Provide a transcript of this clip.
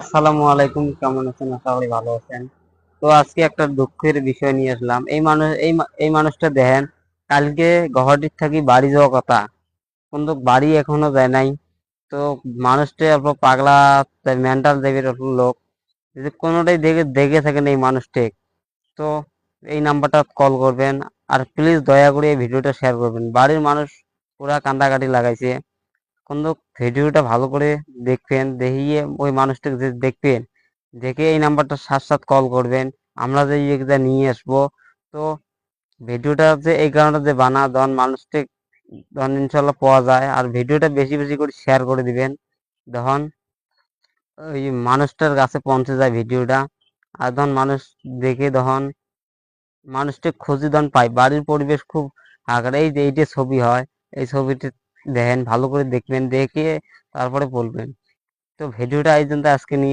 আসসালামু আলাইকুম, কেমন আছেন? আশা করি ভালো আছেন। তো আজকে একটা দুঃখের বিষয় নিয়ে আসলাম। এই মানুষটা দেখেন, কালকে গুয়াহাটির থাকি বাড়ি যাওয়া কথা, কিন্তু বাড়ি এখনো যায় নাই। তো মানুষটা অল্প পাগলা, মেন্টাল টাইপের লোক। যদি কোনোটাই দেখে দেখে থাকেন এই মানুষটা, তো এই নাম্বারটা কল করবেন। আর প্লিজ দয়া করে এই ভিডিওটা শেয়ার করবেন। বাড়ির মানুষ পুরা কান্দাকাটি লাগাইছে, কিন্তু ভিডিওটা ভালো করে দেখবেন, দেখিয়ে ওই মানুষটাকে যে দেখবেন, দেখে এই নাম্বারটা সাথে সাথে কল করবেন। আমরা যে ইয়েটা নিয়ে আসবো। তো ভিডিওটা যে এই কারণে যে বানা ধন মানুষটা ধন ইনশাল্লাহ পাওয়া যায়। আর ভিডিওটা বেশি বেশি করে শেয়ার করে দিবেন, তখন ওই মানুষটার কাছে পৌঁছে যায় ভিডিওটা। আর তখন মানুষ দেখে তখন মানুষটা খুঁজি ধন পায়। বাড়ির পরিবেশ খুব আকার, এই যে এইটা ছবি হয়, এই ছবিটি দেখেন, ভালো করে দেখবেন, দেখে তারপরে বলবেন। তো ভিডিওটা এই জন্য আজকে নিয়ে